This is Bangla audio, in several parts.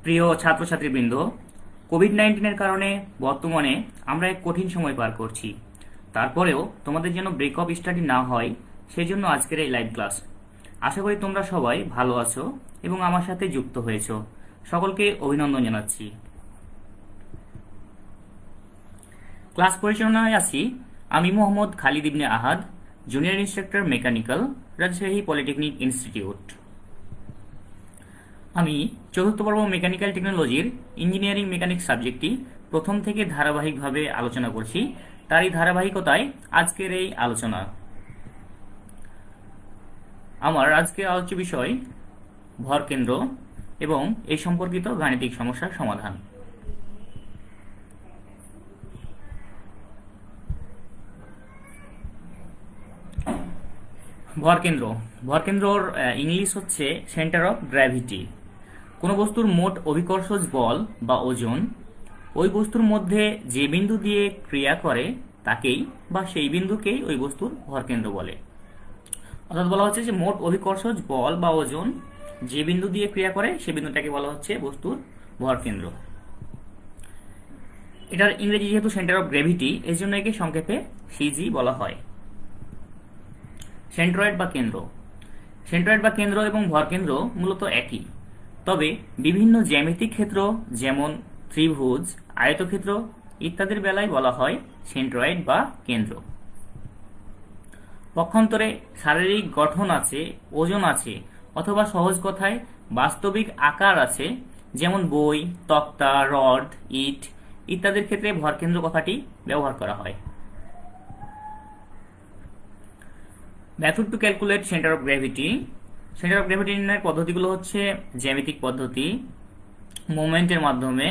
প্রিয় ছাত্রছাত্রীবৃন্দ, কোভিড-19 কারণে বর্তমানে আমরা এক কঠিন সময় পার করছি। তারপরেও তোমাদের যেন ব্রেক অফ স্টাডি না হয় সেজন্য আজকের এই লাইভ ক্লাস। আশা করি তোমরা সবাই ভালো আছো এবং আমার সাথে যুক্ত হয়েছো। সকলকে অভিনন্দন জানাচ্ছি। ক্লাস পরিচালনায় আছি আমি Mohammad Khalid Ibne Ahad, junior instructor mechanical, Rajshahi polytechnic institute. আমি চতুর্থ পর্ব মেকানিক্যাল টেকনোলজির ইঞ্জিনিয়ারিং মেকানিক্স সাবজেক্টটি প্রথম থেকে ধারাবাহিকভাবে আলোচনা করছি। তারই ধারাবাহিকতায় আজকের এই আলোচনা। আমার আজকের আলোচ্য বিষয় ভরকেন্দ্র এবং এই সম্পর্কিত গাণিতিক সমস্যার সমাধান। ভরকেন্দ্রর ইংলিশ হচ্ছে সেন্টার অফ গ্র্যাভিটি। কোনো বস্তুর মোট অভিকর্ষজ বল বা ওজন ওই বস্তুর মধ্যে যে বিন্দু দিয়ে ক্রিয়া করে তাকেই বা সেই বিন্দুকেই ওই বস্তুর ভরকেন্দ্র বলে। অর্থাৎ বলা হচ্ছে যে মোট অভিকর্ষজ বল বা ওজন যে বিন্দু দিয়ে ক্রিয়া করে সে বিন্দুটাকে বলা হচ্ছে বস্তুর ভরকেন্দ্র। এটার ইংরেজি যেহেতু সেন্টার অফ গ্র্যাভিটি, এর জন্য একে সংক্ষেপে সিজি বলা হয়। সেন্ট্রয়েড বা কেন্দ্র এবং ভরকেন্দ্র মূলত একই, তবে বিভিন্ন জ্যামিতিক ক্ষেত্র যেমন ত্রিভুজ, আয়তক্ষেত্র ইত্যাদির বেলায় বলা হয় সেন্ট্রয়েড বা কেন্দ্র। পক্ষান্তরে শারীরিক গঠন আছে, ওজন আছে, অথবা সহজ কথায় বাস্তবিক আকার আছে, যেমন বই, তক্তা, রড, ইট ইত্যাদির ক্ষেত্রে ভরকেন্দ্র কথাটি ব্যবহার করা হয়। Method to calculate centre of gravity নির্ণয়ের পদ্ধতিগুলো হচ্ছে জ্যামিতিক পদ্ধতি, মোমেন্টের মাধ্যমে,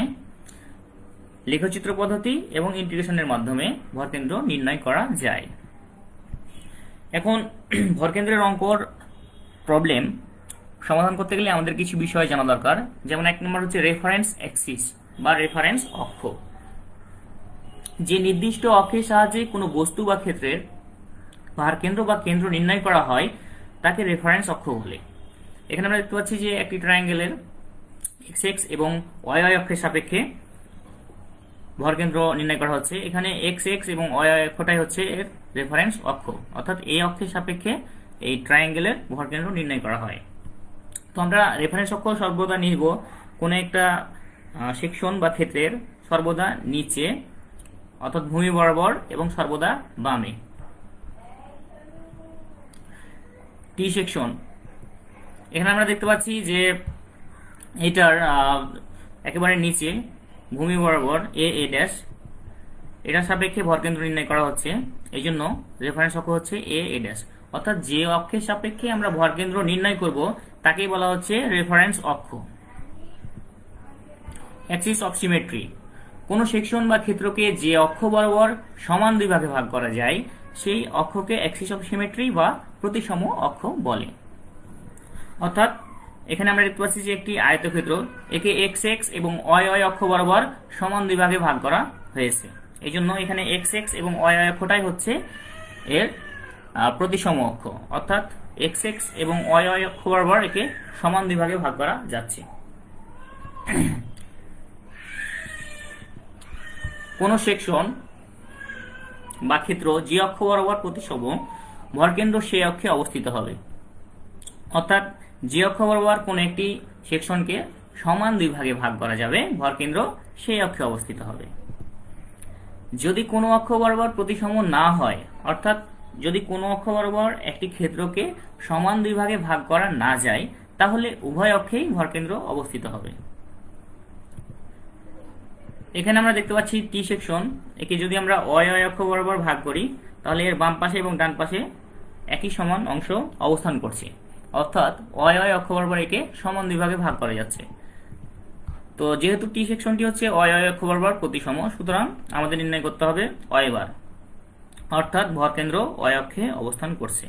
লেখচিত্র পদ্ধতি এবং ইন্টিগ্রেশনের মাধ্যমে ভরকেন্দ্র নির্ণয় করা যায়। এখন ভরকেন্দ্রের অঙ্কর প্রবলেম সমাধান করতে গেলে আমাদের কিছু বিষয় জানা দরকার। যেমন এক নম্বর হচ্ছে রেফারেন্স অ্যাক্সিস বা রেফারেন্স অক্ষ। যে নির্দিষ্ট অক্ষের সাহায্যে কোনো বস্তু বা ক্ষেত্রের ভরকেন্দ্র বা কেন্দ্র নির্ণয় করা হয় তাকে রেফারেন্স অক্ষ বলে। এখানে আমরা দেখতে পাচ্ছি যে একটি ট্রায়াঙ্গেলের এক্স এক্স এবং ওয়াই ওয়াই অক্ষের সাপেক্ষে ভরকেন্দ্র নির্ণয় করা হচ্ছে। এখানে এক্স এক্স এবং ওয়াই ওয়াই অক্ষটাই হচ্ছে এর রেফারেন্স অক্ষ, অর্থাৎ এই অক্ষের সাপেক্ষে এই ট্রায়াঙ্গেলের ভরকেন্দ্র নির্ণয় করা হয়। তো আমরা রেফারেন্স অক্ষ সর্বদা নিব কোনো একটা সেকশন বা ক্ষেত্রের সর্বদা নিচে, অর্থাৎ ভূমি বরাবর, এবং সর্বদা বামে। টি সেকশন, এখানে আমরা দেখতে পাচ্ছি যে এটার একেবারে নিচে ভূমি বরাবর এ ড্যাশ, এটার সাপেক্ষে ভরকেন্দ্র নির্ণয় করা হচ্ছে, এই জন্য রেফারেন্স অক্ষ হচ্ছে এ ড্যাশ। অর্থাৎ যে অক্ষের সাপেক্ষে আমরা ভরকেন্দ্র নির্ণয় করব তাকেই বলা হচ্ছে রেফারেন্স অক্ষ। অ্যাক্সিস অফ সিমেট্রি, কোন সেকশন বা ক্ষেত্রকে যে অক্ষ বরাবর সমান দুই ভাগে ভাগ করা যায় সেই অক্ষকে অ্যাক্সিস অফ সিমেট্রি বা প্রতিসম অক্ষ বলে। অর্থাৎ এখানে আমরা দেখতে পাচ্ছি যে একটি আয়তক্ষেত্র, একে এক্স এক্স এবং ওয়াই ওয়াই অক্ষ বরাবর সমান দুই ভাগে ভাগ করা হয়েছে, এই জন্য এখানে এক্স এক্স এবং ওয়াই ওয়াই অক্ষটাই হচ্ছে এর প্রতিসম অক্ষ। অর্থাৎ এক্স এক্স এবং ওয়াই ওয়াই অক্ষ বরাবর একে সমান দুই ভাগে ভাগ করা যাচ্ছে। কোন সেকশন বা ক্ষেত্র যে অক্ষ বরাবর প্রতিসম, ভরকেন্দ্র সেই অক্ষে অবস্থিত হবে। অর্থাৎ যে অক্ষ বরাবর কোন একটি সেকশনকে সমান দুই ভাগে ভাগ করা যাবে, ভরকেন্দ্র সেই অক্ষে অবস্থিত হবে। যদি কোনো অক্ষ বরাবর প্রতিসম না হয়, অর্থাৎ যদি কোনো অক্ষ বরাবর একটি ক্ষেত্রকে সমান দুই ভাগে ভাগ করা না যায়, তাহলে উভয় অক্ষেই ভরকেন্দ্র অবস্থিত হবে। এখানে আমরা দেখতে পাচ্ছি টি সেকশন, একে যদি আমরা ওয়াই ওয়াই অক্ষ বরাবর ভাগ করি তাহলে এর বাম পাশে এবং ডান পাশে একই সমান অংশ অবস্থান করছে, অর্থাৎ ওয়াই ওয়াই অক্ষ বরাবর একে সমান দুই ভাগে ভাগ করা যাচ্ছে। তো যেহেতু টি সেকশনটি হচ্ছে ওয়াই ওয়াই অক্ষ বরাবর প্রতিসম, সুতরাং আমাদের নির্ণয় করতে হবে ওয়াই বার, অর্থাৎ ভরকেন্দ্র ওয়াই অক্ষে অবস্থান করছে।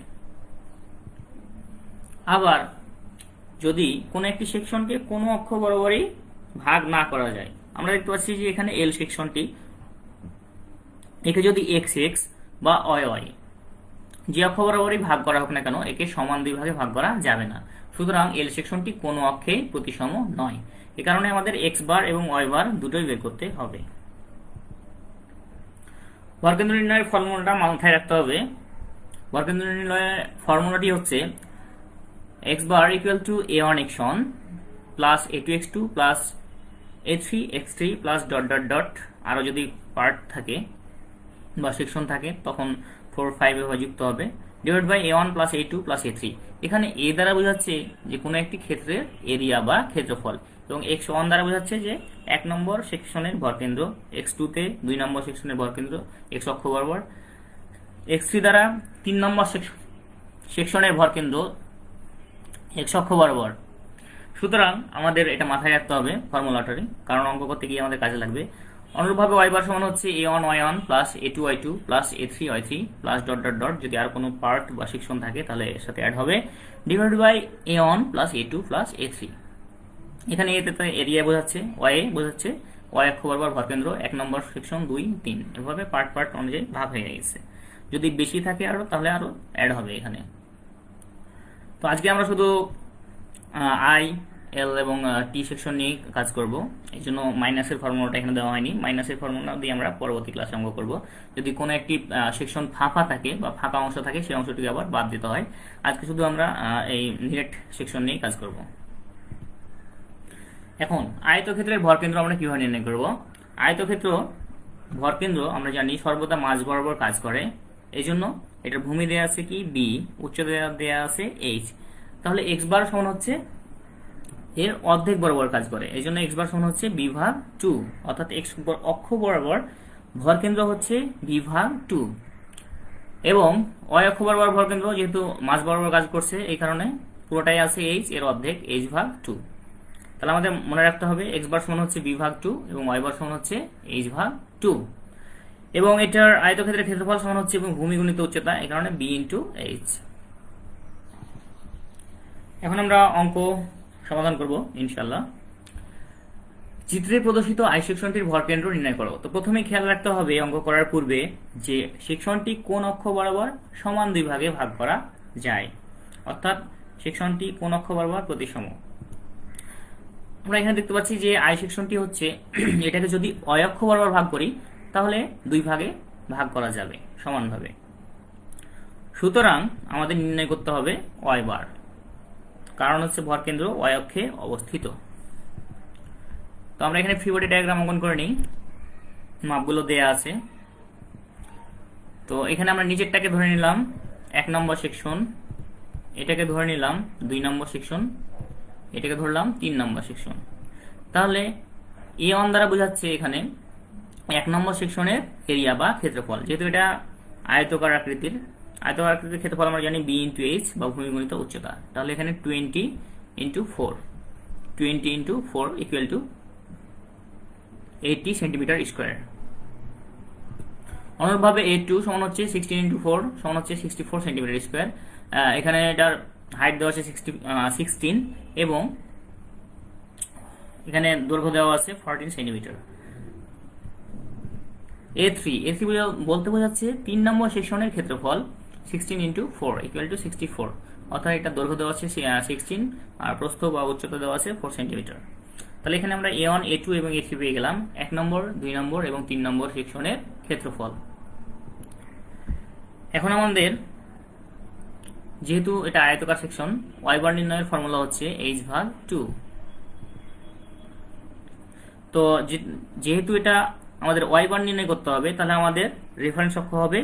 আবার যদি কোনো একটি সেকশনকে কোনো অক্ষ বরাবরই ভাগ না করা যায়, আমরা দেখতে পাচ্ছি যে এখানে এল সেকশনটি, একে যদি এক্স এক্স বা ওয়াই ওয়াই যে অক্ষ বরাবরই ভাগ করা হোক না কেন, একে সমান দুই ভাগে ভাগ করা যাবে না। সুতরাং এল সেকশনটি কোনো অক্ষে প্রতিসম নয়। এ কারণে আমাদের এক্স বার এবং ওয়াই বার দুটোই বের করতে হবে। ভরকেন্দ্র নির্ণয়ের ফর্মুলাটা মাথায় রাখতে হবে। ভরকেন্দ্র নির্ণয়ের ফর্মুলাটি হচ্ছে x bar equal to a1 x1 plus a2 x2 plus a3 x3 plus dot dot dot, আরও যদি পার্ট থাকে বা সেকশন থাকে তখন 4 5 এভাবে যুক্ত হবে, divide by a1 plus a2 plus a3। এখানে a দ্বারা বোঝাচ্ছে যে কোনো একটি ক্ষেত্রের এরিয়া বা ক্ষেত্রফল, এবং x1 দ্বারা বোঝাচ্ছে যে 1 নম্বর সেকশনের ভরকেন্দ্র, x2 তে 2 নম্বর সেকশনের ভরকেন্দ্র x অক্ষ বরাবর, x3 দ্বারা 3 নম্বর সেকশনের ভরকেন্দ্র x অক্ষ বরাবর। সুতরাং আমাদের এটা মাথায় রাখতে হবে ফর্মুলাটারি, কারণ অঙ্ক করতে গিয়ে আমাদের কাজে লাগবে। অনুরূপভাবে y বার সমান হচ্ছে a1 y1 plus a2 y2 plus a3 y3 plus dot dot dot, যদি আর কোনো পার্ট বা সেকশন থাকে তাহলে এর সাথে অ্যাড হবে, divide by a1 plus a2 plus a3। এখানে এতে তো এরিয়া বোঝাচ্ছে, y বোঝাচ্ছে y অক্ষ বরাবর ভরকেন্দ্র 1 নম্বর সেকশন 2 3, এভাবে পার্ট পার্ট অনুযায়ী ভাগ হয়ে গেছে। যদি বেশি থাকে আরো তাহলে আরো অ্যাড হবে এখানে। তো আজকে আমরা শুধু আই এল এবং টি সেকশন নিয়ে কাজ করব, এই জন্য মাইনাসের ফর্মুলাটা এখানে দেওয়া হয়নি। মাইনাসের ফর্মুলা দিয়ে আমরা পরবর্তী ক্লাসে অঙ্ক করব। যদি কোনো একটি সেকশন ফাঁকা থাকে বা ফাঁকা অংশ থাকে সেই অংশটিকে আবার বাদ দিতে হয়। আজকে শুধু আমরা এই ডিরেক্ট সেকশন নিয়ে কাজ করব। এখন আয়তক্ষেত্রের ভরকেন্দ্র আমরা কিভাবে নির্ণয় করব? আয়তক্ষেত্র ভরকেন্দ্র আমরা জানি সর্বদা মাঝ বরাবর কাজ করে, এই জন্য এটার ভূমি দেওয়া আছে কি বি, উচ্চতা দেওয়া আছে এইচ। তাহলে এক্স বার সমান হচ্ছে এর অর্ধেক বরাবর কাজ করে, এই জন্য এক্স বার সমান হচ্ছে বি ভাগ 2, অর্থাৎ এক্স অক্ষ বরাবর ভরকেন্দ্র হচ্ছে বি ভাগ 2, এবং ওয়াই অক্ষ বরাবর ভরকেন্দ্র যেহেতু মাঝ বরাবর কাজ করছে এই কারণে পুরোটাই আছে এইচ, এর অর্ধেক এইচ ভাগ 2। তাহলে আমাদের মনে রাখতে হবে এক্স বার সমান হচ্ছে বি ভাগ 2 এবং ওয়াই বার সমান হচ্ছে এইচ ভাগ 2, এবং এটার আয়তক্ষেত্রের ক্ষেত্রফল সমান হচ্ছে এবং ভূমি গুণিত উচ্চতা, এই কারণে বি ইন্টু এইচ। এখন আমরা অঙ্ক সমাধান করব ইনশাল্লাহ। চিত্রে প্রদর্শিত আই সেকশনটির ভরকেন্দ্র নির্ণয় করো। তো প্রথমে খেয়াল রাখতে হবে অঙ্ক করার পূর্বে যে সেকশনটি কোন অক্ষ বরাবর সমান দুই ভাগে ভাগ করা যায়, অর্থাৎ সেকশনটি কোন অক্ষ বরাবর প্রতিসম। আমরা এখানে দেখতে পাচ্ছি যে আই সেকশনটি হচ্ছে এটাকে যদি অয় অক্ষ বরাবর ভাগ করি তাহলে দুই ভাগে ভাগ করা যাবে সমানভাবে। সুতরাং আমাদের নির্ণয় করতে হবে ওয়াই বার, কারণ হচ্ছে ভরকেন্দ্র ওয়াই অক্ষে অবস্থিত। তো আমরা এখানে ফ্রি বডি ডায়াগ্রাম অঙ্কন করে নিই, মাপগুলো দেয়া আছে। তো এখানে আমরা নিচেরটাকে ধরে নিলাম 1 নম্বর সেকশন, এটাকে ধরে নিলাম 2 নম্বর সেকশন, এটাকে ধরলাম 3 নম্বর সেকশন। তাহলে A1 দ্বারা বোঝাচ্ছে এখানে 1 নম্বর সেকশনের এরিয়া বা ক্ষেত্রফল, যেহেতু এটা আয়তকার আকৃতির ক্ষেত্রফল আমরা জানি বি ইন্টু এইচ বা ভূমি গুণিত উচ্চতা। তাহলে এখানে 20 into 4 equal to 80 centimetre square. অনুরূপভাবে A2 সমান হচ্ছে 16 ইন্টু 4 সমান হচ্ছে 64 সেন্টিমিটার স্কোয়ার। এখানে এটার হাইট দেওয়া আছে 16 এবং এখানে দৈর্ঘ্য দেওয়া আছে 14 সেন্টিমিটার। A3 বলতে বোঝাচ্ছে 3 নম্বর সেকশনের ক্ষেত্রফল 16 ইন্টু 4 ইকুয়াল টু 64, অর্থাৎ এটা দৈর্ঘ্য দেওয়া আছে 16 আর প্রস্থ বা উচ্চতা দেওয়া আছে 4 সেন্টিমিটার। তাহলে এখানে আমরা A1 A2 এবং A3 পেয়ে গেলাম 1 নম্বর 2 নম্বর এবং 3 নম্বর সেকশনের ক্ষেত্রফল। এখন আমাদের যেহেতু এটা আয়তকার সেকশন, ওয়াই বার নির্ণয়ের ফর্মুলা হচ্ছে এইচ ভাগ 2। তো যেহেতু এটা আমাদের ওয়াই বার নির্ণয় করতে হবে তাহলে আমাদের রেফারেন্স অক্ষ হবে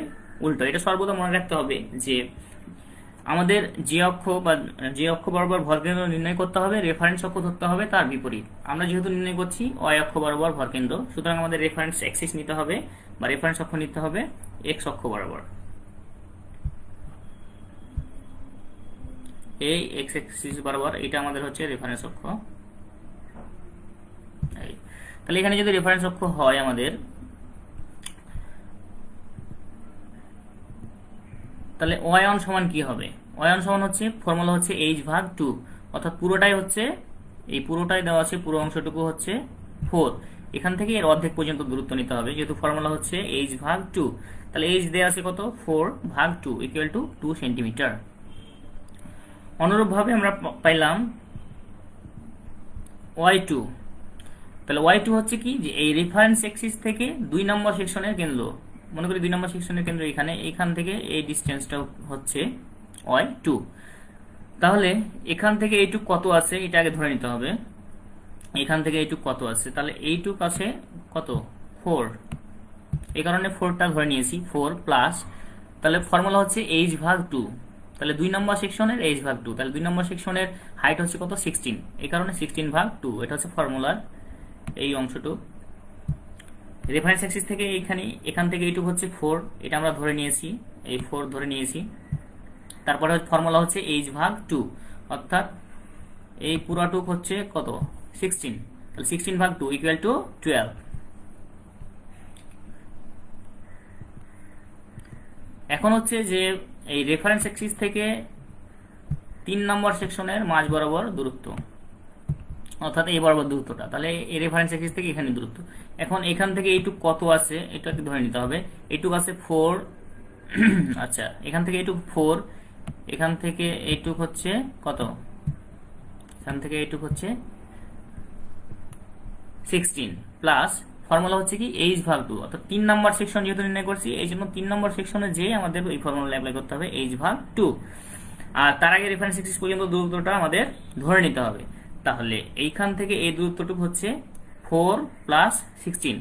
উল্টো। এটা সর্বদা মনে রাখতে হবে যে আমাদের যে অক্ষ বরাবর ভরকেন্দ্র নির্ণয় করতে হবে রেফারেন্স অক্ষ ধরতে হবে তার বিপরীত। আমরা যেহেতু নির্ণয় করছি ওয়াই অক্ষ বরাবর ভরকেন্দ্র, সুতরাং আমাদের রেফারেন্স অ্যাক্সিস নিতে হবে বা রেফারেন্স অক্ষ নিতে হবে এক্স অক্ষ বরাবর। এই এক্স অ্যাক্সিস বরাবর এটা আমাদের হচ্ছে রেফারেন্স অক্ষ। তাহলে এখানে যদি রেফারেন্স অক্ষ হয় আমাদের, তাহলে ওয়াই1 সমান কি হবে? ওয়াই1 সমান হচ্ছে ফর্মুলা হচ্ছে এইচ ভাগ 2, অর্থাৎ পুরোটাই হচ্ছে এই পুরোটাই দেওয়া আছে, পুরো অংশটুকু হচ্ছে 4। এখান থেকে এর অর্ধেক পর্যন্ত দূরত্ব নিতে হবে, যেহেতু ফর্মুলা হচ্ছে এইচ ভাগ 2। তাহলে এইচ দেওয়া আছে কত? 4 ভাগ 2 ইকুয়াল টু 2 সেন্টিমিটার। অনুরূপভাবে আমরা পাইলাম ওয়াই2 তাহলে y2 হচ্ছে কি, যে এই রেফারেন্স এক্সিস থেকে 2 নম্বর সেকশনের কেন্দ্র, মনে করি 2 নম্বর সেকশনের কেন্দ্র এখান থেকে এই ডিসটেন্সটা হচ্ছে y2। তাহলে এখান থেকে এইটুক কত আছে এটা আগে ধরে নিতে হবে। এখান থেকে এইটুক কত আছে, তাহলে এইটুক আছে কত, 4, এই কারণে 4টা ধরে নিয়েছি, 4 প্লাস, তাহলে ফর্মুলা হচ্ছে h ভাগ 2, তাহলে 2 নম্বর সেকশনের h ভাগ 2, তাহলে 2 নম্বর সেকশনের হাইট হচ্ছে কত, 16, এই কারণে 16 ভাগ 2, এটা হচ্ছে ফর্মুলার এই অংশটুকু। রেফারেন্স অ্যাক্সিস থেকে এখান থেকে এইটুকু হচ্ছে 4, এটা আমরা ধরে নিয়েছি, এই 4 ধরে নিয়েছি। তারপরে ফর্মুলা হচ্ছে h ভাগ 2, অর্থাৎ এই পুরাটুক হচ্ছে কত, 16, তাহলে 16 ভাগ 2 ইকুয়াল টু 12। এখন হচ্ছে যে এই রেফারেন্স অ্যাক্সিস থেকে 3 নম্বর সেকশনের মাঝ বরাবর দূরত্ব, অর্থাৎ এই বরাবর দূরত্বটা, তাহলে এই রেফারেন্স অ্যাক্সিস থেকে এখানে দূরত্ব। এখন এখান থেকে এইটুক কত আছে এটাকে ধরে নিতে হবে, এইটুক আছে 4 আচ্ছা, এখান থেকে এইটুক 4, এখান থেকে এইটুক হচ্ছে কত, এখান থেকে এইটুক হচ্ছে 16 প্লাস ফর্মুলা হচ্ছে কি h ভাগ 2, অর্থাৎ 3 নম্বর সেকশন যেহেতু নির্ণয় করছি এই জন্য 3 নম্বর সেকশনে যে আমাদের এই ফর্মুলা অ্যাপ্লাই করতে হবে h ভাগ 2, আর তার আগে রেফারেন্স অ্যাক্সিস পর্যন্ত দূরত্বটা আমাদের ধরে নিতে হবে। তাহলে এইখান থেকে এই দূরত্বটুকু হচ্ছে 4 প্লাস 16,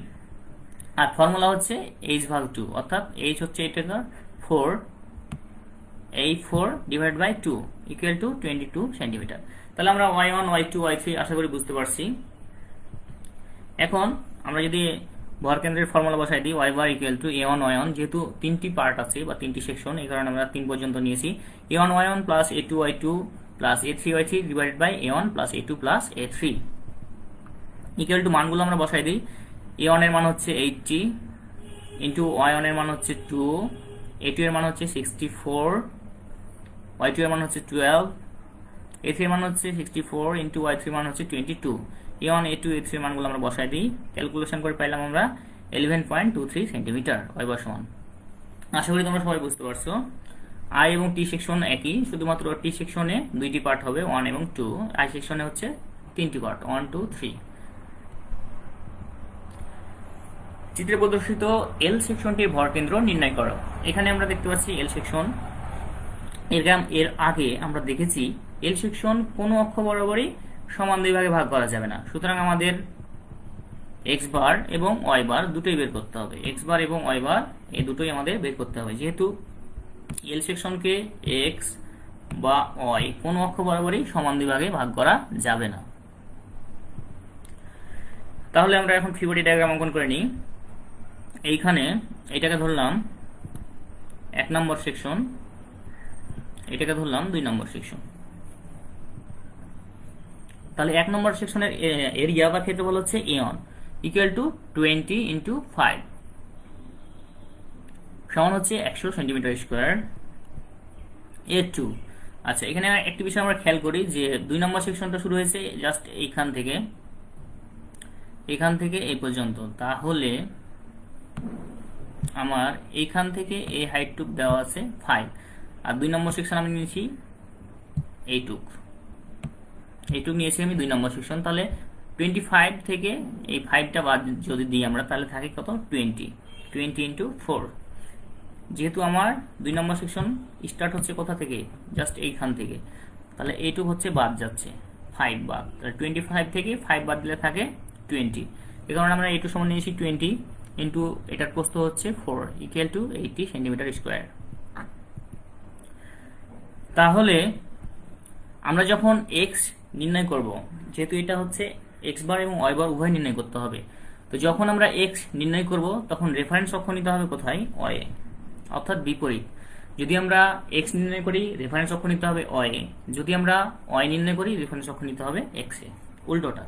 আর ফর্মুলা হচ্ছে h ভাগ 2, অর্থাৎ h হচ্ছে এটা 4, এই 4 divide by 2 equal to 22 centimetre. তাহলে আমরা y1 y2 y3 আশা করি বুঝতে পারছি। এখন আমরা যদি ভরকেন্দ্রের ফর্মুলা বসাই দিই, y bar equal to a1 y1, যেহেতু 3টি পার্ট আছে বা 3টি সেকশন, এই কারণে আমরা 3 পর্যন্ত নিয়েছি, a1 y1 plus a2 y2 plus a3 y3 divided by a1 plus a2 plus a3 equal to মানগুলো আমরা বসাই দিই। a1 এর মান হচ্ছে 80 ইন্টু y1 এর মান হচ্ছে 2, a2 এর মান হচ্ছে 64, y2 এর মান হচ্ছে 12, a3 এর মান হচ্ছে 64 ইন্টু y3 এর মান হচ্ছে 22। a1 a2 a3 এর মানগুলো আমরা বসাই দিই, ক্যালকুলেশন করে পাইলাম আমরা 11.23 সেন্টিমিটার y বার সমান। আশা করি তোমরা সবাই বুঝতে পারছো। I এবং T সেকশন একই, শুধুমাত্র T সেকশনে 2টি পার্ট হবে 1 এবং 2, I সেকশনে হচ্ছে 3টি পার্ট 1 2 3। চিত্রে প্রদর্শিত L সেকশনটির ভরকেন্দ্র নির্ণয় করো। এখানে আমরা দেখতে পাচ্ছি L সেকশন, এর আগে আমরা দেখেছি L সেকশন কোনো অক্ষ বরাবরই সমান দুই ভাগে ভাগ করা যাবে না, সুতরাং আমাদের x বার এবং y বার দুটোই বের করতে হবে, x বার এবং y বার এই দুটোই আমাদের বের করতে হবে, যেহেতু L সেকশনকে x বা y কোনো অক্ষ বরাবরই সমান দুই ভাগে ভাগ করা যাবে না। তাহলে আমরা এখন ফ্রি বডি ডায়াগ্রাম অঙ্কন করে নিই। এইখানে এটাকে ধরলাম 1 নম্বর সেকশন, এটাকে ধরলাম 2 নম্বর সেকশন। তাহলে 1 নম্বর সেকশনের এরিয়া বা ক্ষেত্রফল হচ্ছে a1 ইকুয়াল টু 20 ইন্টু 5 সমান হচ্ছে 100 সেন্টিমিটার স্কোয়ার। a2, আচ্ছা এখানে একটি বিষয় আমরা খেয়াল করি যে 2 নম্বর সেকশনটা শুরু হয়েছে জাস্ট এখান থেকে এই পর্যন্ত, তাহলে আমার এইখান থেকে এই হাইটটুক দেওয়া আছে 5, আর 2 নম্বর সেকশন আমি নিয়েছি এইটুক নিয়েছি আমি 2 নম্বর সেকশন। তাহলে 25 থেকে এই 5টা বাদ যদি দিই আমরা, তাহলে থাকে কত, 20 ইন্টু 4। যেহেতু আমার 2 নম্বর সেকশন স্টার্ট হচ্ছে কোথা থেকে, জাস্ট এইখান থেকে, তাহলে এইটুক হচ্ছে বাদ যাচ্ছে, 5 বাদ, তাহলে 25 থেকে 5 বাদ দিলে থাকে 20, এই কারণে আমরা এইটুক সমান নিয়েছি 20 ইন্টু এটার প্রস্থ হচ্ছে 4 ইকুয়াল টু 80 সেন্টিমিটার স্কোয়ার। তাহলে আমরা যখন x নির্ণয় করব, যেহেতু এটা হচ্ছে x বার এবং y বার উভয় নির্ণয় করতে হবে, তো যখন আমরা x নির্ণয় করব তখন রেফারেন্স অক্ষ নিতে হবে কোথায়, y এ, অর্থাৎ বিপরীত। যদি আমরা x নির্ণয় করি রেফারেন্স অক্ষ নিতে হবে y এ, যদি আমরা y নির্ণয় করি রেফারেন্স অক্ষ নিতে হবে x এ, উল্টোটা।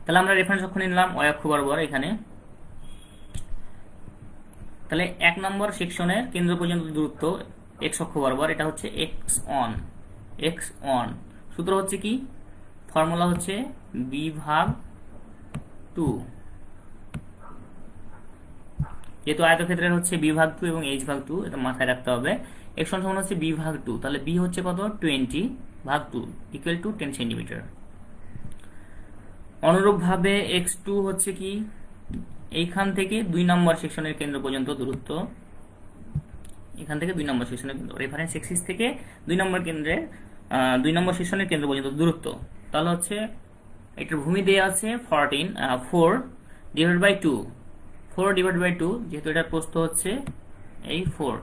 তাহলে আমরা রেফারেন্স অক্ষ নিলাম y অক্ষ বরাবর এখানে। তাহলে 1 নম্বর সেকশনের কেন্দ্র পর্যন্ত দূরত্ব x অক্ষ বরাবর, এটা হচ্ছে x অন। সূত্র হচ্ছে কি, ফর্মুলা হচ্ছে b ভাগ 2, যেহেতু আয়তক্ষেত্রের হচ্ছে b ভাগ 2 এবং h ভাগ 2, এটা মাথায় রাখতে হবে। x সমান হচ্ছে b ভাগ 2, তাহলে b হচ্ছে কত, 20 ভাগ 2 ইকুয়াল টু 10 সেন্টিমিটার। অনুরূপভাবে x2 হচ্ছে কি এইখান থেকে 2 নম্বর সেকশনের কেন্দ্র পর্যন্ত দূরত্ব, এখান থেকে 2 নম্বর সেকশনের কেন্দ্র, রেফারেন্স এক্সিস থেকে 2 নম্বর কেন্দ্রের 2 নম্বর সেকশনের কেন্দ্র পর্যন্ত দূরত্ব। তাহলে হচ্ছে এটার ভূমি দেওয়া আছে 4 ডিভাইড বাই 2, 4 ডিভাইড বাই 2, যেহেতু এটার প্রস্থ হচ্ছে এই 4,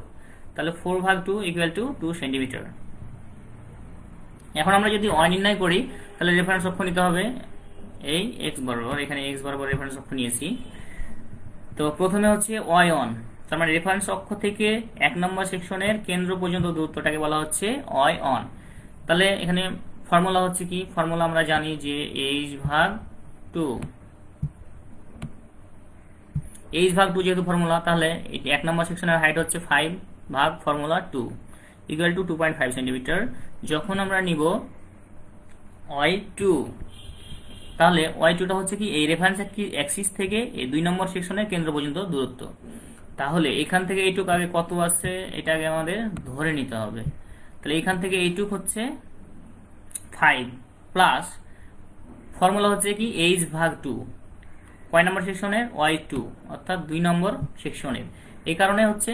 তাহলে 4 ভাগ 2 ইকুয়াল টু 2 সেন্টিমিটার। এখন আমরা যদি y নির্ণয় করি তাহলে রেফারেন্স অক্ষ নিতে হবে এই x বরাবর, এখানে x বরাবর রেফারেন্স অক্ষ নিয়েছি। তো প্রথমে হচ্ছে y1, তার মানে রেফারেন্স অক্ষ থেকে 1 নম্বর সেকশনের কেন্দ্র পর্যন্ত দূরত্বটাকে বলা হচ্ছে y1। তাহলে এখানে ফর্মুলা হচ্ছে কি, ফর্মুলা আমরা জানি যে h ভাগ 2, h ভাগ 2 যেহেতু ফর্মুলা, তাহলে 1 নম্বর সেকশনের হাইট হচ্ছে 5 ভাগ ফর্মুলা 2 ইকুয়াল টু 2.5 সেন্টিমিটার। যখন আমরা নিব y2, তাহলে y2টা হচ্ছে কি এই রেফারেন্স অ্যাক্সিস থেকে এই 2 নম্বর সেকশনের কেন্দ্র পর্যন্ত দূরত্ব। তাহলে এখান থেকে এইটুক আগে কত আছে এটা আগে আমাদের ধরে নিতে হবে। তাহলে এখান থেকে এইটুক হচ্ছে 5 প্লাস ফর্মুলা হচ্ছে কি h ভাগ 2, কয় নম্বর সেকশনের y2, অর্থাৎ 2 নম্বর সেকশনের। এই কারণে হচ্ছে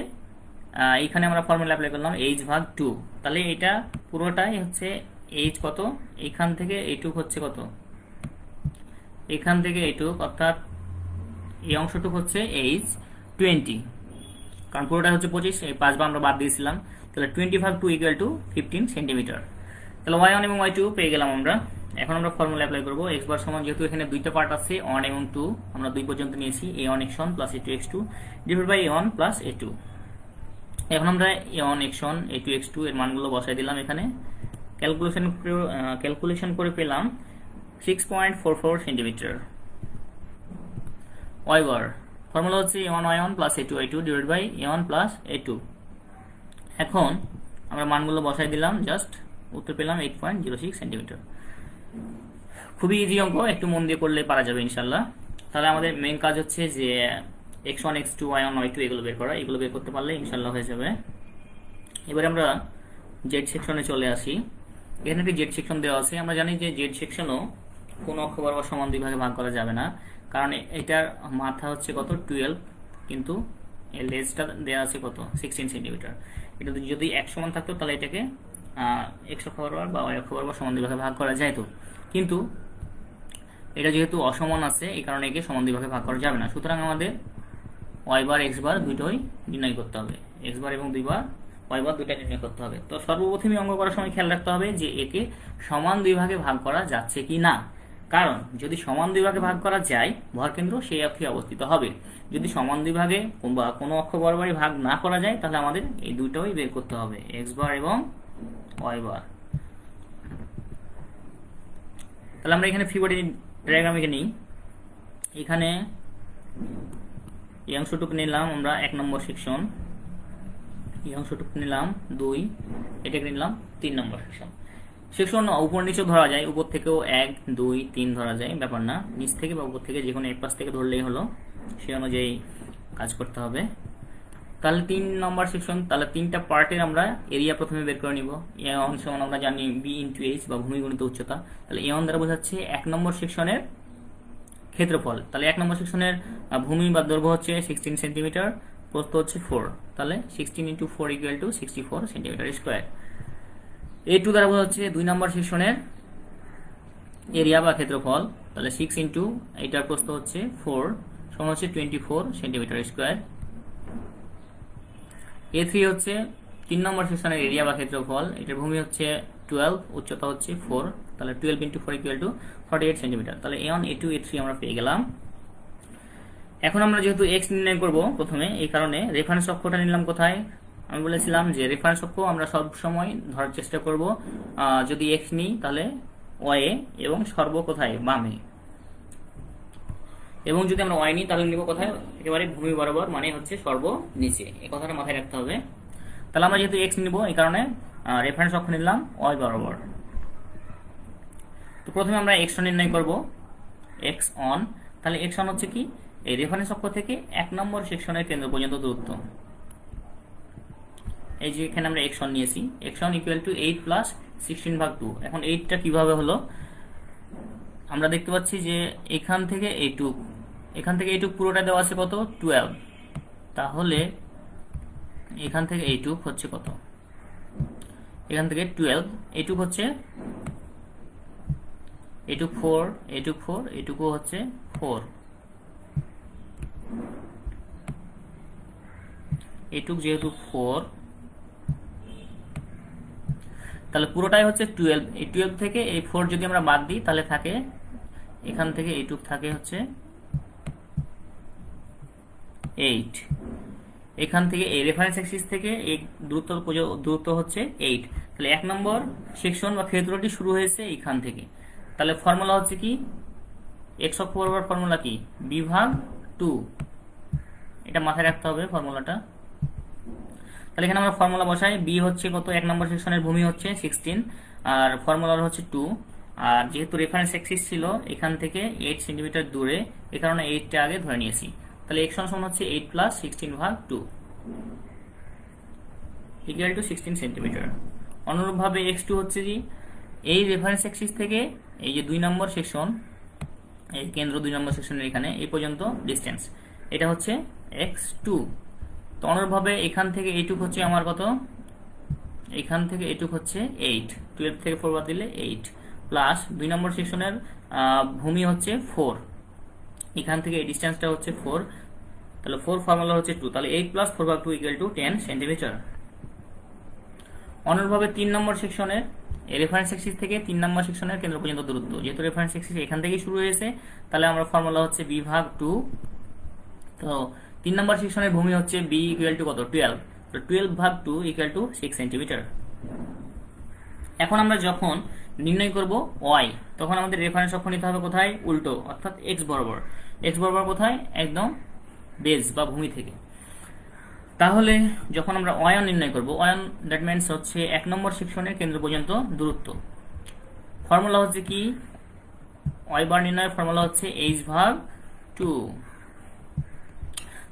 এখানে আমরা ফর্মুলা অ্যাপ্লাই করলাম h ভাগ 2। তাহলে এটা পুরোটাই হচ্ছে h কত, এখান থেকে এইটুক হচ্ছে কত, এখান থেকে এইটুক, অর্থাৎ এই অংশটুক হচ্ছে h 20, কারণ পুরোটা হচ্ছে 25, এই 5 বার আমরা বাদ দিয়েছিলাম। তাহলে 20 ভাগ 2 ইকুয়াল টু 15 সেন্টিমিটার। তাহলে y1 এবং y2 পেয়ে গেলাম আমরা। এখন আমরা ফর্মুলা অ্যাপ্লাই করব। x বার সমান, যেহেতু এখানে দুইটা পার্ট আছে 1 এবং 2, আমরা 2 পর্যন্ত নিয়েছি, a1 x1 plus a2 x2 divide by a1 plus a2। এখন আমরা a1 x1 a2 x2 এর মানগুলো বসাই দিলাম এখানে, ক্যালকুলেশন করে পেলাম 6.44 সেন্টিমিটার। y বার ফর্মুলা হচ্ছে a1 y1 plus a2 y2 divide by a1 plus a2। এখন আমরা মানগুলো বসাই দিলাম, জাস্ট উত্তর পেলাম 8.06 সেন্টিমিটার। খুবই ইজি অঙ্ক, একটু মন দিয়ে করলে পারা যাবে ইনশাল্লাহ। তাহলে আমাদের মেইন কাজ হচ্ছে যে x1 x2 y1 y2 এগুলো বের করা, এগুলো বের করতে পারলে ইনশাল্লাহ হয়ে যাবে। এবারে আমরা জেড সেকশনে চলে আসি। এখানে একটি জেড সেকশন দেওয়া আছে। আমরা জানি যে জেড সেকশনও কোনো অক্ষ বরাবর সমান দুই ভাগে ভাগ করা যাবে না, কারণ এটার মাথা হচ্ছে কত 12, কিন্তু এর লেজটা দেওয়া আছে কত 16 সেন্টিমিটার। এটা যদি এক সমান থাকতো তাহলে এটাকে x অক্ষ বরাবর বা y অক্ষ বরাবর সমান দুই ভাগে ভাগ করা যাইতো, কিন্তু এটা যেহেতু অসমান আছে এই কারণে একে সমান দুই ভাগে ভাগ করা যাবে না। সুতরাং আমাদের y বার x বার দুটোই নির্ণয় করতে হবে, x বার এবং 2 বার y বার দুটাই নির্ণয় করতে হবে। তো সর্বপ্রথমে অঙ্ক করার সময় খেয়াল রাখতে হবে যে একে সমান দুই ভাগে ভাগ করা যাচ্ছে কি না, কারণ যদি সমান দুই ভাগে ভাগ করা যায় ভরকেন্দ্র সেই অক্ষে অবস্থিত হবে। যদি সমান দুই ভাগে বা কোনো অক্ষ বরাবরই ভাগ না করা যায় তাহলে আমাদের এই দুটোই বের করতে হবে, x বার এবং y বার। তাহলে আমরা এখানে ফ্রি বডি ডায়াগ্রামে নিই। এখানে এই অংশটুকু নিলাম আমরা 1 নম্বর সেকশন, এই অংশটুকু নিলাম 2, এটাকে নিলাম 3 নম্বর সেকশন। সেকশন উপর নিচে ধরা যায়, উপর থেকেও 1 2 3 ধরা যায়, ব্যাপার না, নিচ থেকে বা উপর থেকে যে কোনো এক পাশ থেকে ধরলেই হলো, সেই অনুযায়ী কাজ করতে হবে। তাহলে 3 নম্বর সেকশন, তাহলে 3টা পার্টের আমরা এরিয়া প্রথমে বের করে নিব। a1 সমান আমরা জানি b ইন্টু h বা ভূমি গুণিত উচ্চতা। তাহলে a1 দ্বারা বোঝাচ্ছে 1 নম্বর সেকশনের ক্ষেত্রফল। তাহলে 1 নম্বর সেকশনের ভূমি বা দৈর্ঘ্য হচ্ছে 16 সেন্টিমিটার, প্রস্থ হচ্ছে 4, তাহলে 16 into 4 equal to 64 centimetre square. a2 দ্বারা বোঝাচ্ছে 2 নম্বর সেকশনের এরিয়া বা ক্ষেত্রফল, তাহলে 6 ইন্টু এটার প্রস্থ হচ্ছে 4 সমান হচ্ছে 24 সেন্টিমিটার স্কোয়ার। a3 হচ্ছে 3 নম্বর সেকশনের এরিয়া বা ক্ষেত্রফল, এটার ভূমি হচ্ছে 12, উচ্চতা হচ্ছে 4, তাহলে 12 ইন্টু 4 ইকুয়াল টু 48 সেন্টিমিটার। তাহলে a1 a2 a3 আমরা পেয়ে গেলাম। এখন আমরা যেহেতু x নির্ণয় করব প্রথমে, এই কারণে রেফারেন্স অক্ষটা নিলাম কোথায়, আমি বলেছিলাম যে রেফারেন্স অক্ষ আমরা সব সময় ধরার চেষ্টা করব যদি x নিই তাহলে y এ, এবং সর্ব কোথায় বামে, এবং যদি আমরা y নিই তাহলে নিব কোথায়, একেবারে ভূমি বরাবর, মানে হচ্ছে সর্ব নিচে। এই কথাটা মাথায় রাখতে হবে। তাহলে আমরা যেহেতু x নিব এই কারণে রেফারেন্স অক্ষ নিলাম y বরাবর। তো প্রথমে আমরা x নির্ণয় করব, x অন। তাহলে x অন হচ্ছে কি এই রেফারেন্স অক্ষ থেকে 1 নম্বর সেকশনের কেন্দ্র পর্যন্ত দূরত্ব। এই যে এখানে আমরা x1 নিয়েছি, x1 ইকুয়াল টু 8 প্লাস 16 ভাগ 2। এখন 8টা কিভাবে হলো, আমরা দেখতে পাচ্ছি যে এখান থেকে এইটুক পুরোটা দেওয়া আছে কত 12, তাহলে এখান থেকে এইটুক হচ্ছে কত, এখান থেকে 12, এইটুক হচ্ছে এইটুক 4, এইটুক 4, এইটুকু হচ্ছে 4, এইটুক যেহেতু 4, তাহলে পুরোটাই হচ্ছে 12। এই 12 থেকে এই 4 যদি আমরা বাদ দিই তাহলে থাকে এখান থেকে এইটুক থাকে হচ্ছে 8। এখান থেকে এই রেফারেন্স অ্যাক্সিস থেকে এই দূরত্ব হচ্ছে 8। তাহলে 1 নম্বর সেকশন বা ক্ষেত্রটি শুরু হয়েছে এখান থেকে। তাহলে ফর্মুলা হচ্ছে কি, এক্স অক্ষ বরাবর ফর্মুলা কি, বি ভাগ 2, এটা মাথায় রাখতে হবে ফর্মুলাটা। তাহলে এখানে আমরা ফর্মুলা বসাই, বি হচ্ছে কত, 1 নম্বর সেকশনের ভূমি হচ্ছে 16 আর ফর্মুলার হচ্ছে 2, আর যেহেতু রেফারেন্স অ্যাক্সিস ছিল এখান থেকে 8 সেন্টিমিটার দূরে, এই কারণে 8টা আগে ধরে নিয়েছি। তাহলে x সমান হচ্ছে 8 প্লাস 16 ভাগ 2 ইকুয়াল টু 16 সেন্টিমিটার। অনুরূপভাবে x2 হচ্ছে কি, এই রেফারেন্স অ্যাক্সিস থেকে এই যে 2 নম্বর সেকশন, এই কেন্দ্র 2 নম্বর সেকশনের এখানে এই পর্যন্ত ডিসটেন্স, এটা হচ্ছে x2। তো অনুরূপভাবে এখান থেকে এইটুক হচ্ছে আমার কত, এখান থেকে এইটুক হচ্ছে 8, 12 থেকে 4 বাদ দিলে 8 প্লাস 2 নম্বর সেকশনের ভূমি হচ্ছে 4, এখান থেকে এই ডিসটেন্সটা হচ্ছে 4, তাহলে 4 ফর্মুলা হচ্ছে 2, তাহলে 8 প্লাস 4 ভাগ 2 ইকুয়াল টু 10 সেন্টিমিটার। অনুরূপভাবে 3 নম্বর সেকশনের এই রেফারেন্স অ্যাক্সিস থেকে 3 নম্বর সেকশনের কেন্দ্র পর্যন্ত দূরত্ব, যেহেতু রেফারেন্স অ্যাক্সিস এখান থেকেই শুরু হয়েছে, তাহলে আমরা ফর্মুলা হচ্ছে b ভাগ 2। তো 3 নম্বর সেকশনের ভূমি হচ্ছে b ইকুয়াল টু কত, 12, তো 12 ভাগ 2 ইকুয়াল টু 6 সেন্টিমিটার। এখন আমরা যখন নির্ণয় করব y, তখন আমাদের রেফারেন্স অক্ষ নিতে হবে কোথায়, উল্টো, অর্থাৎ x বরাবর। x বরাবর কোথায়, একদম বেস বা ভূমি থেকে। তাহলে যখন আমরা অয়ন নির্ণয় করব, অয়ন দ্যাট মিন্স হচ্ছে 1 নম্বর সেকশনের কেন্দ্র পর্যন্ত দূরত্ব, ফর্মুলা হচ্ছে কি, y বার নির্ণয়ের ফর্মুলা হচ্ছে h ভাগ 2।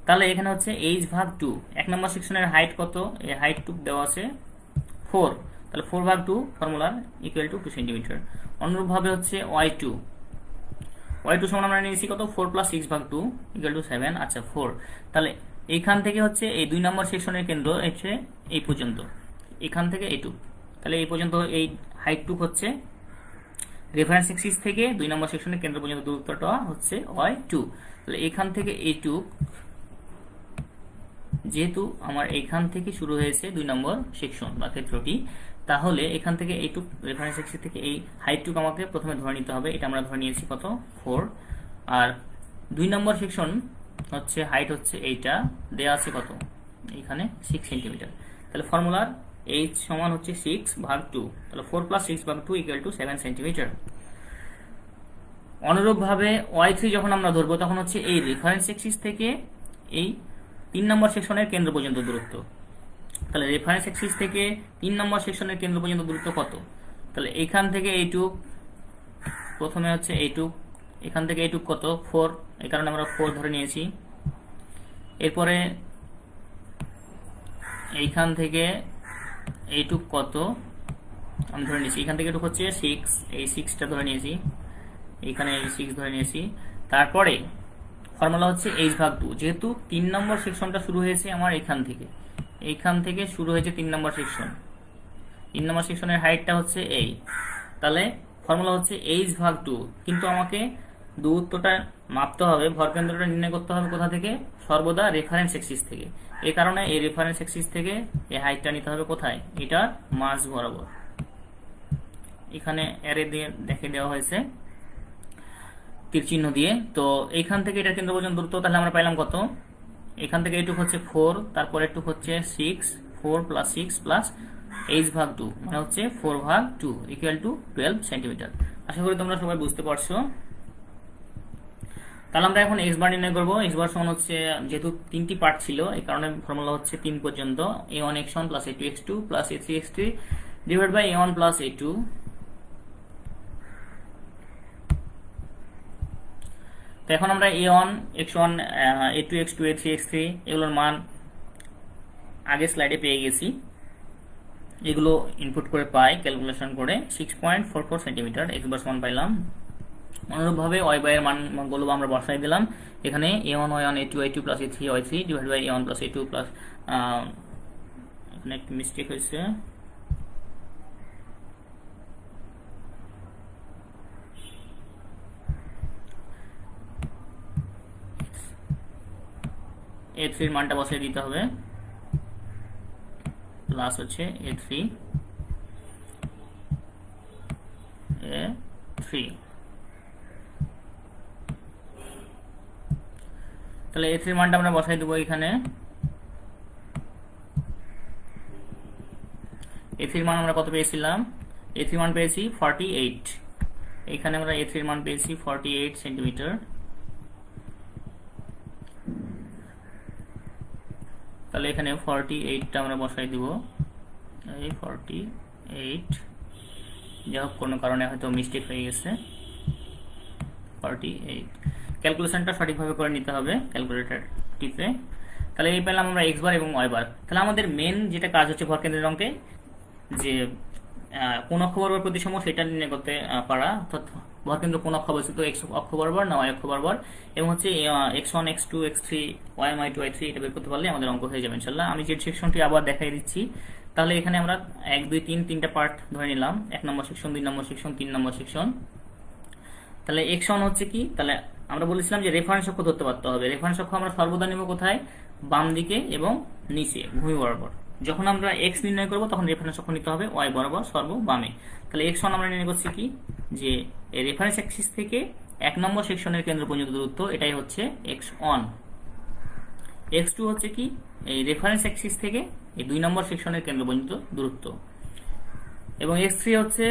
তাহলে এখানে হচ্ছে h ভাগ 2, 1 নম্বর সেকশনের হাইট কত, এই হাইট টুক দেওয়া আছে 4, তাহলে 4 ভাগ 2 ফর্মুলা ইকুয়াল টু 2 সেন্টিমিটার। অনুরূপভাবে হচ্ছে y2 সমান আমরা নিয়েছি কত, 4 প্লাস 6 ভাগ 2 ইকুয়াল টু 7, আচ্ছা 4। তাহলে এইখান থেকে হচ্ছে এই 2 নম্বর সেকশনের কেন্দ্র হচ্ছে এই পর্যন্ত, এখান থেকে এইটুক, তাহলে এই পর্যন্ত এই হাইটটুক হচ্ছে রেফারেন্স অ্যাক্সিস থেকে 2 নম্বর সেকশনের কেন্দ্র পর্যন্ত দূরত্বটা হচ্ছে y2। তাহলে এখান থেকে এইটুক, যেহেতু আমার এখান থেকে শুরু হয়েছে 2 নম্বর সেকশন বা ক্ষেত্রটি, তাহলে এখান থেকে এইটুক রেফারেন্স অ্যাক্সিস থেকে এই হাইটটুক আমাকে প্রথমে ধরে নিতে হবে, এটা আমরা ধরে নিয়েছি কত, 4, আর 2 নম্বর সেকশন হচ্ছে হাইট হচ্ছে এইটা দেয়া আছে কত, এখানে 6 সেন্টিমিটার। তাহলে ফর্মুলার h সমান হচ্ছে 6 ভাগ 2, তাহলে 4 প্লাস 6 ভাগ 2 ইকুয়াল টু 7 সেন্টিমিটার। অনুরূপভাবে y3 যখন আমরা ধরবো, তখন হচ্ছে এই রেফারেন্স অ্যাক্সিস থেকে এই 3 নম্বর সেকশনের কেন্দ্র পর্যন্ত দূরত্ব। তাহলে রেফারেন্স অ্যাক্সিস থেকে 3 নম্বর সেকশনের কেন্দ্র পর্যন্ত দূরত্ব কত, তাহলে এখান থেকে এইটুক, প্রথমে হচ্ছে এইটুক, এখান থেকে এইটুক কত, 4, এই কারণে আমরা 4 ধরে নিয়েছি। এরপরে এইখান থেকে এইটুক কত আমি ধরে নিয়েছি, এখান থেকে এইটুক হচ্ছে 6, এই 6টা ধরে নিয়েছি, এখানে এই 6 ধরে নিয়েছি। তারপরে ফর্মুলা হচ্ছে h ভাগ 2, যেহেতু 3 নম্বর সেকশনটা শুরু হয়েছে আমার এইখান থেকে শুরু হয়েছে 3 নম্বর সেকশন, 3 নম্বর সেকশনের হাইটটা হচ্ছে এই, তাহলে ফর্মুলা হচ্ছে h ভাগ 2, কিন্তু আমাকে দূরত্বটা মাপতে হবে, ভরকেন্দ্রটা নির্ণয় করতে হবে কোথা থেকে, সর্বদা রেফারেন্স অ্যাক্সিস থেকে। এই কারণে এই রেফারেন্স অ্যাক্সিস থেকে এই হাইটটা নিতে হবে কোথায়, এটা মাঝ বরাবর, এখানে অ্যারে দিয়ে দেখে দেওয়া হয়েছে তীর চিহ্ন দিয়ে। তো এইখান থেকে এটা কেন্দ্র পর্যন্ত দূরত্ব, তাহলে আমরা পাইলাম কত, এখান থেকে এইটুক হচ্ছে 4, তারপর এইটুক হচ্ছে 6, 4 প্লাস 6 প্লাস h ভাগ 2 মানে হচ্ছে 4 ভাগ 2 ইকুয়াল টু 12 সেন্টিমিটার। আশা করি তোমরা সবাই বুঝতে পারছো। তাহলে আমরা এখন x বার নির্ণয় করবো। x বার সমান হচ্ছে, যেহেতু 3টি পার্ট ছিল এই কারণে ফর্মুলা হচ্ছে 3 পর্যন্ত, a1 x1 plus a2 x2 plus a3 x3 divide by a1 plus a2। তো এখন আমরা a1 x1 a2 x2 a3 x3 এগুলোর মান আগে স্লাইডে পেয়ে গেছি, এগুলো ইনপুট করে পাই ক্যালকুলেশন করে 6.44 সেন্টিমিটার। x বার সমান পাইলাম অনুরূপভাবে ওয়াই বাই এর মানগুলো আমরা বসাই দিলাম এখানে a1 y1 a2 y2 plus a3 y3 divide by a1 plus a2 plus এখানে একটা মিস্টেক হয়েছে, a3 এর মানটা বসাই দিতে হবে প্লাস হচ্ছে a3 তাহলে a3 এর মানটা আমরা বসাই দেবো এখানে। a3 এর মান আমরা কত পেয়েছিলাম? a3 মান পেয়েছি 48, এখানে আমরা a3 এর মান পেয়েছি 48 সেন্টিমিটার। তাহলে এখানে 48টা আমরা বসাই দিব, এই 48, যাই হোক কোনো কারণে হয়তো মিস্টেক হয়ে গেছে, 48। ক্যালকুলেশনটা সঠিকভাবে করে নিতে হবে ক্যালকুলেটর টিপে। তাহলে এই পেলাম আমরা এক্স বার এবং ওয়াই বার। তাহলে আমাদের মেন যেটা কাজ হচ্ছে ভরকেন্দ্রের অঙ্কে যে কোন অক্ষ বরাবর প্রতিসম সেটা নির্ণয় করতে পারা, অর্থাৎ ভরকেন্দ্র কোন অক্ষ অবস্থিত, এক্স অক্ষ বরাবর না ওয়াই অক্ষ বরাবর, এবং হচ্ছে x1 x2 x3 y2 y3 এটা বের করতে পারলে আমাদের অঙ্ক হয়ে যাবে ইনশাআল্লাহ। আমি জেড সেকশনটি আবার দেখাই দিচ্ছি। তাহলে এখানে আমরা 1 2 3 তিনটা পার্ট ধরে নিলাম, 1 নম্বর সেকশন, 2 নম্বর সেকশন, 3 নম্বর সেকশন। তাহলে x1 হচ্ছে কি, তাহলে আমরা বলেছিলাম যে রেফারেন্স অক্ষ ধরতে পারতে হবে। রেফারেন্স অক্ষ আমরা সর্বদা নেব কোথায়? বাম দিকে এবং নিচে ভূমি বরাবর। যখন আমরা x নির্ণয় করব তখন রেফারেন্স অক্ষ নিতে হবে y বরাবর সর্ববামে। তাহলে x1 আমরা নির্ণয় করছি কি, যে এই রেফারেন্স অ্যাক্সিস থেকে 1 নম্বর সেকশনের কেন্দ্র পর্যন্ত দূরত্ব, এটাই হচ্ছে x1। x2 হচ্ছে কি, এই রেফারেন্স অ্যাক্সিস থেকে এই 2 নম্বর সেকশনের কেন্দ্র পর্যন্ত দূরত্ব, এবং x3 হচ্ছে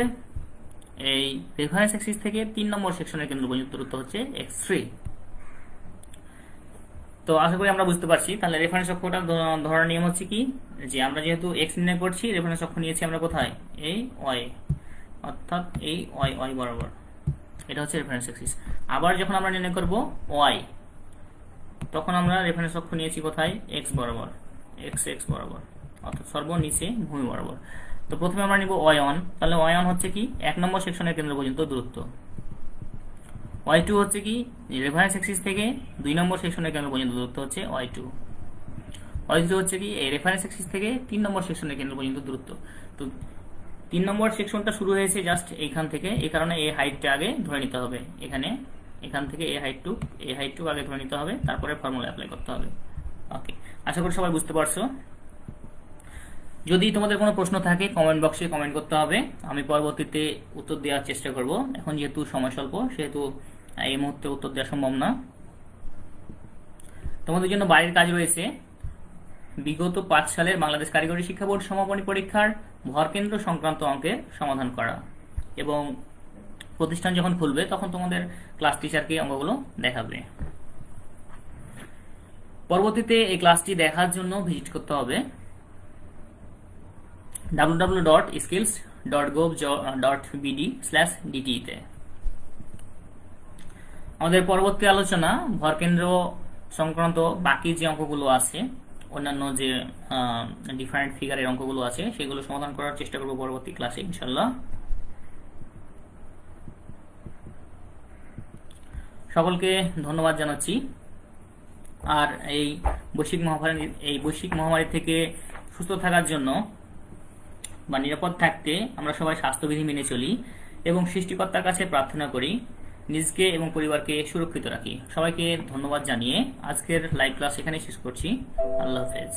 এই রেফারেন্স অ্যাক্সিস থেকে 3 নম্বর সেকশনের কেন্দ্র পর্যন্ত দূরত্ব হচ্ছে x3। তো আশা করি আমরা বুঝতে পারছি। তাহলে রেফারেন্স অক্ষটা ধরার নিয়ম হচ্ছে কি, যে আমরা যেহেতু x নির্ণয় করছি, রেফারেন্স অক্ষ নিয়েছি আমরা কোথায়? এই y, অর্থাৎ এই y বরাবর, এটা হচ্ছে রেফারেন্স অ্যাক্সিস। আবার যখন আমরা নির্ণয় করব y, তখন আমরা রেফারেন্স অক্ষ নিয়েছি কোথায়? x বরাবর, x বরাবর, অর্থাৎ সর্বনিচে ভূমি বরাবর। তো প্রথমে আমরা নিব y1। তাহলে y1 হচ্ছে কি, 1 নম্বর সেকশনের কেন্দ্র পর্যন্ত দূরত্ব। y2 হচ্ছে কি, রেফারেন্স অ্যাক্সিস থেকে 2 নম্বর সেকশনের কেন্দ্র পর্যন্ত দূরত্ব হচ্ছে y2। y3 হচ্ছে কি, এই রেফারেন্স অ্যাক্সিস থেকে 3 নম্বর সেকশনের কেন্দ্র পর্যন্ত দূরত্ব। তো 3 নম্বর সেকশনটা শুরু হয়েছে জাস্ট এইখান থেকে, এই কারণে এই হাইটটা আগে ধরে নিতে হবে। এখান থেকে এই হাইটটুকু আগে ধরে নিতে হবে, তারপরে ফর্মুলা অ্যাপ্লাই করতে হবে। ওকে, আশা করি সবাই বুঝতে পারছো। যদি তোমাদের কোনো প্রশ্ন থাকে কমেন্ট বক্সে কমেন্ট করতে হবে, আমি পরবর্তীতে উত্তর দেওয়ার চেষ্টা করব। এখন যেহেতু সময় স্বল্প, সেহেতু এই মুহূর্তে উত্তর দেওয়া সম্ভব না। তোমাদের জন্য বাড়ির কাজ রয়েছে বিগত 5 সালের বাংলাদেশ কারিগরি শিক্ষা বোর্ড সমাপনী পরীক্ষার ভরকেন্দ্র সংক্রান্ত অঙ্কের সমাধান করা, এবং প্রতিষ্ঠান যখন খুলবে তখন তোমাদের ক্লাস টিচারকে অঙ্কগুলো দেখাবে। পরবর্তীতে এই ক্লাসটি দেখার জন্য ভিজিট করতে হবে www.skills.gov.bd/dt তে। আমাদের পরবর্তী আলোচনা ভরকেন্দ্র সংক্রান্ত বাকি যে অঙ্কগুলো আছে, অন্যান্য যে ডিফারেন্ট ফিগারের অঙ্কগুলো আছে, সেগুলো সমাধান করার চেষ্টা করব পরবর্তী ক্লাসে ইনশাল্লাহ। সকলকে ধন্যবাদ জানাচ্ছি। আর এই বৈশ্বিক মহামারী থেকে সুস্থ থাকার জন্য বা নিরাপদ থাকতে আমরা সবাই স্বাস্থ্যবিধি মেনে চলি এবং সৃষ্টিকর্তার কাছে প্রার্থনা করি নিজকে এবং পরিবারকে সুরক্ষিত রাখি। সবাইকে ধন্যবাদ জানিয়ে আজকের লাইভ ক্লাস এখানে শেষ করছি। আল্লাহ হাফেজ।